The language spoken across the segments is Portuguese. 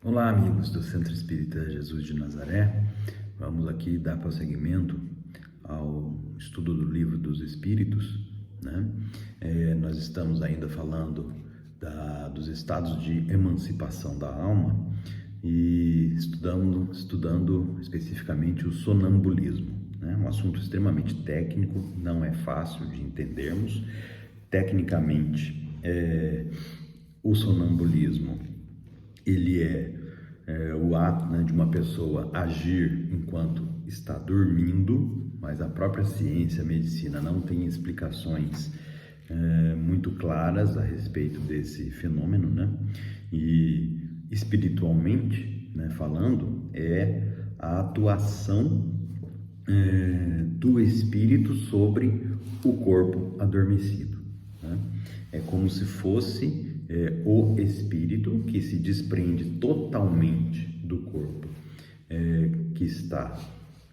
Olá, amigos do Centro Espírita Jesus de Nazaré. Vamos aqui dar prosseguimento ao estudo do Livro dos Espíritos, né? Nós estamos ainda falando dos estados de emancipação da alma e estudando especificamente o sonambulismo, né? Um assunto extremamente técnico, não é fácil de entendermos. Tecnicamente, o sonambulismo ele é o ato, né, de uma pessoa agir enquanto está dormindo, mas a própria ciência, a medicina não tem explicações muito claras a respeito desse fenômeno, né? E espiritualmente, né, falando, é a atuação do espírito sobre o corpo adormecido, né? É como se fosse o espírito que se desprende totalmente do corpo, que está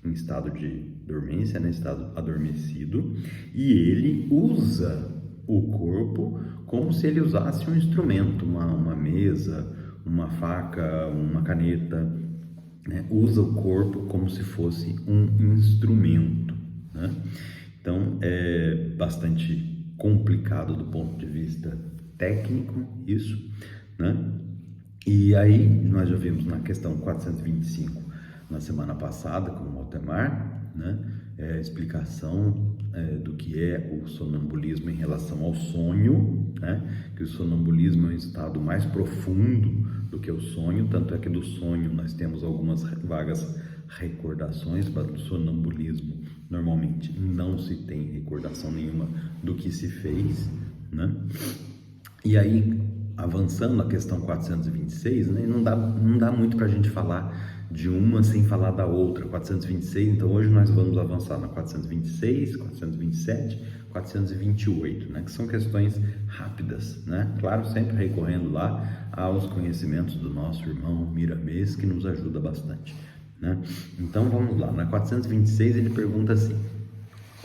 em estado de dormência, né, estado adormecido, e ele usa o corpo como se ele usasse um instrumento, uma mesa, uma faca, uma caneta, né? Usa o corpo como se fosse um instrumento, né? Então é bastante complicado do ponto de vista técnico isso, né? E aí nós já vimos na questão 425 na semana passada com o Altemar, né? A explicação do que é o sonambulismo em relação ao sonho, né? Que o sonambulismo é um estado mais profundo do que o sonho, tanto é que do sonho nós temos algumas vagas recordações, mas do sonambulismo normalmente não se tem recordação nenhuma do que se fez, né? E aí, avançando a questão 426, né, não dá muito para a gente falar de uma sem falar da outra. 426, então hoje nós vamos avançar na 426, 427, 428, né, que são questões rápidas, né? Claro, sempre recorrendo lá aos conhecimentos do nosso irmão Miramês, que nos ajuda bastante, né? Então vamos lá, na 426 ele pergunta assim: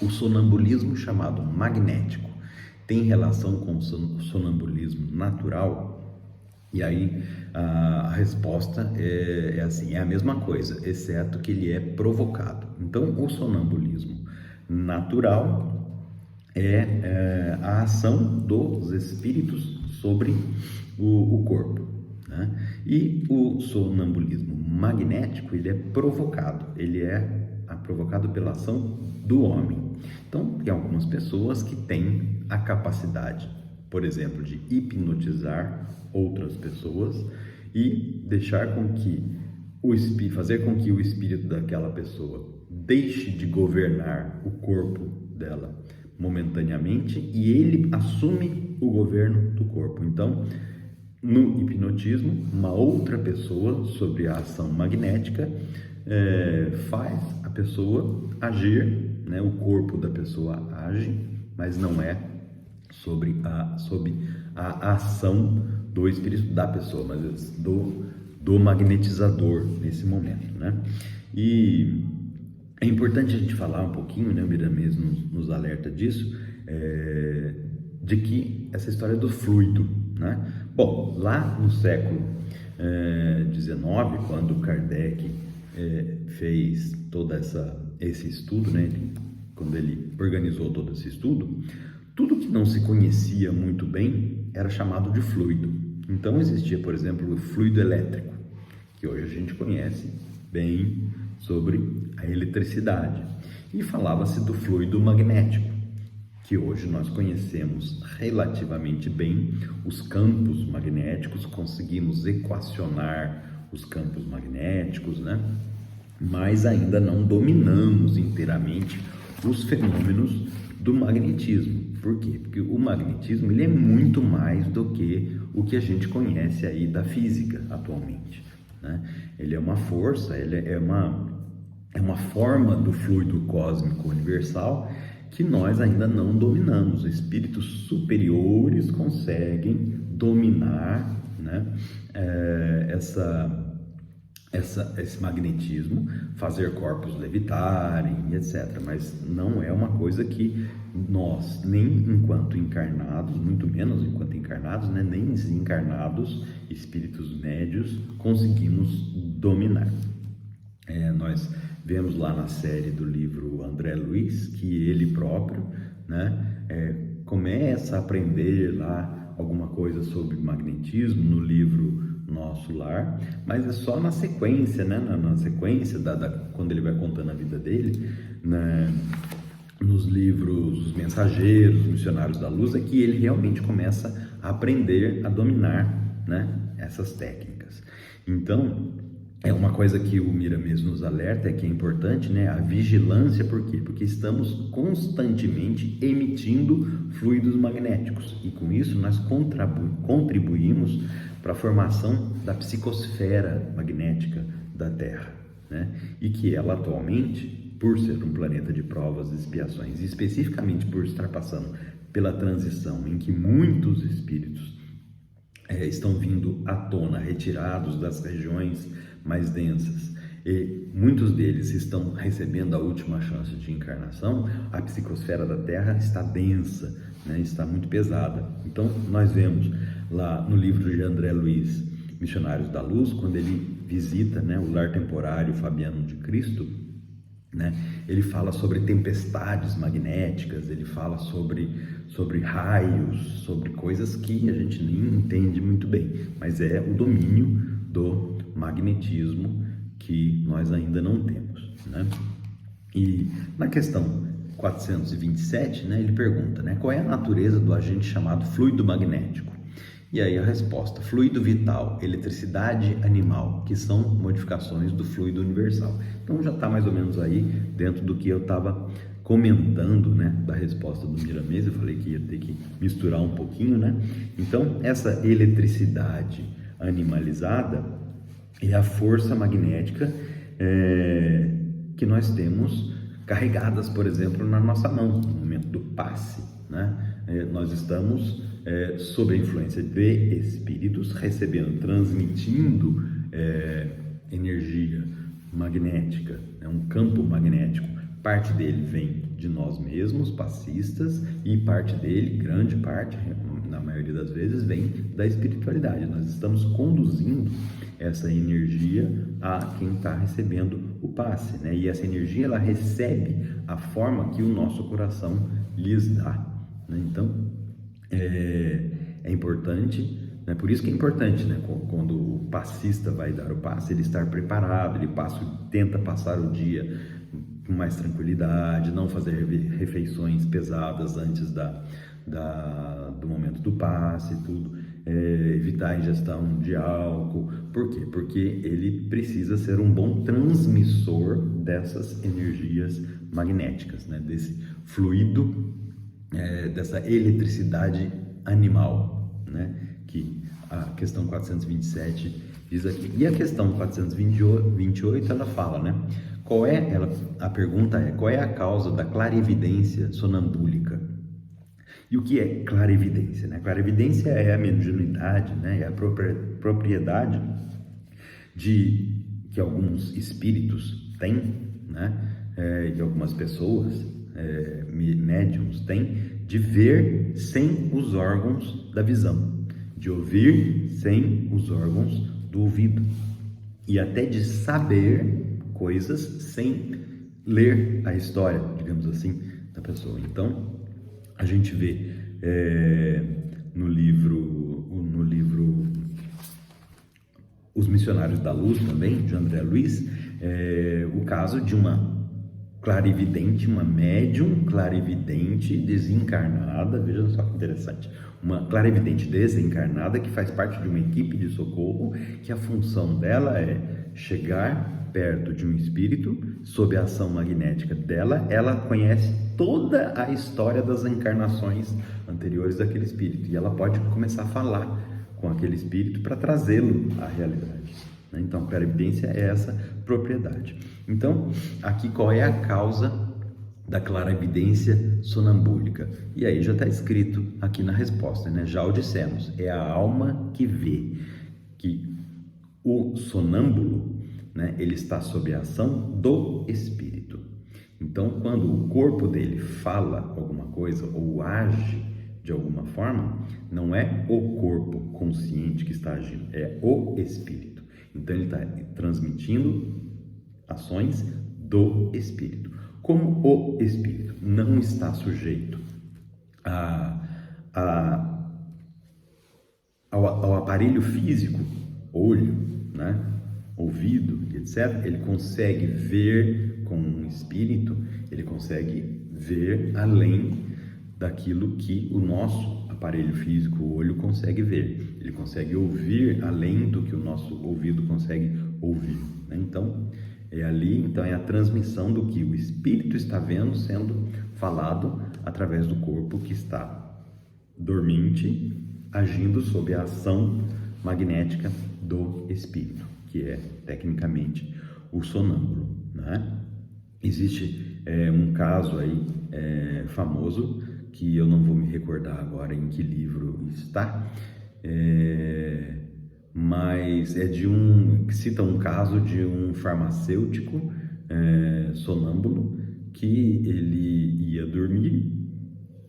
o sonambulismo chamado magnético tem relação com o sonambulismo natural? E aí a resposta é assim, é a mesma coisa, exceto que ele é provocado. Então o sonambulismo natural é a ação dos espíritos sobre o corpo, né? E o sonambulismo magnético, ele é provocado, ele é provocado pela ação do homem. Então, tem algumas pessoas que têm a capacidade, por exemplo, de hipnotizar outras pessoas e fazer com que o espírito daquela pessoa deixe de governar o corpo dela momentaneamente e ele assume o governo do corpo. Então, no hipnotismo, uma outra pessoa, sobre a ação magnética, faz a pessoa agir, né? O corpo da pessoa age, mas não é sob a ação do espírito da pessoa, mas do magnetizador nesse momento, né? E é importante a gente falar um pouquinho, né? O Miramês nos alerta disso, de que essa história do fluido, né? Bom, lá no século XIX, quando Kardec fez todo esse estudo, né? Quando ele organizou todo esse estudo, tudo que não se conhecia muito bem era chamado de fluido. Então existia, por exemplo, o fluido elétrico, que hoje a gente conhece bem sobre a eletricidade, e falava-se do fluido magnético, que hoje nós conhecemos relativamente bem os campos magnéticos, conseguimos equacionar os campos magnéticos, né? Mas ainda não dominamos inteiramente os fenômenos do magnetismo. Por quê? Porque o magnetismo ele é muito mais do que o que a gente conhece aí da física atualmente, né? Ele é uma força, ele é uma forma do fluido cósmico universal que nós ainda não dominamos. Espíritos superiores conseguem dominar, né, esse magnetismo, fazer corpos levitarem, etc. Mas não é uma coisa que nós, nem enquanto encarnados, muito menos enquanto encarnados, né, nem desencarnados, espíritos médios, conseguimos dominar. Nós vemos lá na série do livro André Luiz que ele próprio, né, começa a aprender lá alguma coisa sobre magnetismo no livro Nosso Lar, mas é só na sequência, né, na sequência quando ele vai contando a vida dele, né, nos livros Os Mensageiros, Missionários da Luz, é que ele realmente começa a aprender a dominar, né, essas técnicas. Então, é uma coisa que o Miramês nos alerta, que é importante, né? A vigilância. Por quê? Porque estamos constantemente emitindo fluidos magnéticos e com isso nós contribuímos para a formação da psicosfera magnética da Terra, né? E que ela atualmente, por ser um planeta de provas e expiações, e especificamente por estar passando pela transição em que muitos espíritos estão vindo à tona, retirados das regiões mais densas, e muitos deles estão recebendo a última chance de encarnação, a psicosfera da Terra está densa, né? Está muito pesada. Então nós vemos lá no livro de André Luiz, Missionários da Luz, quando ele visita, né, o lar temporário Fabiano de Cristo, né, ele fala sobre tempestades magnéticas, ele fala sobre raios, sobre coisas que a gente nem entende muito bem, mas é o domínio do magnetismo que nós ainda não temos, né? E na questão 427, né, ele pergunta, né, qual é a natureza do agente chamado fluido magnético? E aí a resposta: fluido vital, eletricidade animal, que são modificações do fluido universal. Então já está mais ou menos aí dentro do que eu estava comentando, né, da resposta do Miramês. Eu falei que ia ter que misturar um pouquinho, né? Então essa eletricidade animalizada é a força magnética que nós temos carregadas, por exemplo, na nossa mão, no momento do passe, né? Nós estamos sob a influência de espíritos, recebendo, transmitindo energia magnética, um campo magnético. Parte dele vem de nós mesmos, passistas, e parte dele, grande parte, na maioria das vezes, vem da espiritualidade. Nós estamos conduzindo essa energia a quem está recebendo o passe, né? E essa energia, ela recebe a forma que o nosso coração lhes dá, né? Então, é importante, né? Por isso que é importante, né, quando o passista vai dar o passe, ele estar preparado, ele tenta passar o dia com mais tranquilidade, não fazer refeições pesadas antes do momento do passe, tudo, evitar a ingestão de álcool. Por quê? Porque ele precisa ser um bom transmissor dessas energias magnéticas, né, desse fluido, dessa eletricidade animal, né, que a questão 427 diz aqui. E a questão 428, ela fala, né, a pergunta é: qual é a causa da clarividência sonambúlica? E o que é clarividência, né? Clarividência é a mediunidade, né? É a propriedade que alguns espíritos têm, né? E algumas pessoas, médiums, têm, de ver sem os órgãos da visão, de ouvir sem os órgãos do ouvido, e até de saber coisas sem ler a história, digamos assim, da pessoa. Então, a gente vê no livro Os Missionários da Luz, também, de André Luiz, o caso de uma clarividente, uma médium clarividente desencarnada. Veja só que interessante, uma clarividente desencarnada que faz parte de uma equipe de socorro, que a função dela é chegar perto de um espírito, sob a ação magnética dela, ela conhece toda a história das encarnações anteriores daquele espírito, e ela pode começar a falar com aquele espírito para trazê-lo à realidade, né? Então, clarividência é essa propriedade. Então, aqui qual é a causa da clarividência sonambúlica? E aí já está escrito aqui na resposta, né? Já o dissemos, é a alma que vê, que o sonâmbulo, né, ele está sob a ação do espírito. Então, quando o corpo dele fala alguma coisa ou age de alguma forma, não é o corpo consciente que está agindo, é o espírito. Então, ele está transmitindo ações do espírito. Como o espírito não está sujeito ao aparelho físico, olho, né, ouvido, etc., ele consegue ver com um espírito, ele consegue ver além daquilo que o nosso aparelho físico, o olho, consegue ver. Ele consegue ouvir além do que o nosso ouvido consegue ouvir, né? Então, é a transmissão do que o espírito está vendo sendo falado através do corpo que está dormente, agindo sob a ação magnética do espírito, que é tecnicamente o sonâmbulo, né? Existe um caso aí famoso, que eu não vou me recordar agora em que livro está, mas que cita um caso de um farmacêutico sonâmbulo que ele ia dormir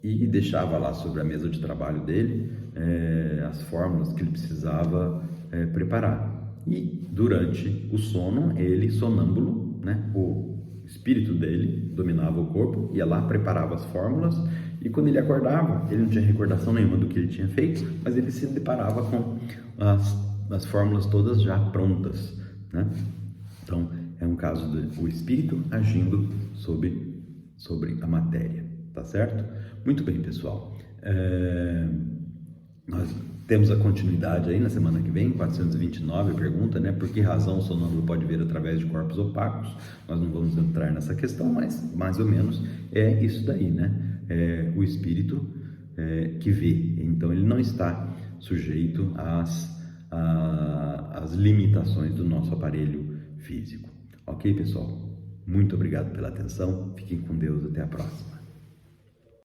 e deixava lá sobre a mesa de trabalho dele as fórmulas que ele precisava preparar. E durante o sono, ele, sonâmbulo, né, o espírito dele dominava o corpo, ia lá, preparava as fórmulas, e quando ele acordava, ele não tinha recordação nenhuma do que ele tinha feito, mas ele se deparava com as fórmulas todas já prontas, né? Então, é um caso do espírito agindo sobre a matéria, tá certo? Muito bem, pessoal. Nós temos a continuidade aí na semana que vem, 429, pergunta, né? Por que razão o sonâmbulo pode ver através de corpos opacos? Nós não vamos entrar nessa questão, mas mais ou menos é isso daí, né? É o espírito que vê. Então, ele não está sujeito às limitações do nosso aparelho físico. Ok, pessoal? Muito obrigado pela atenção. Fiquem com Deus. Até a próxima.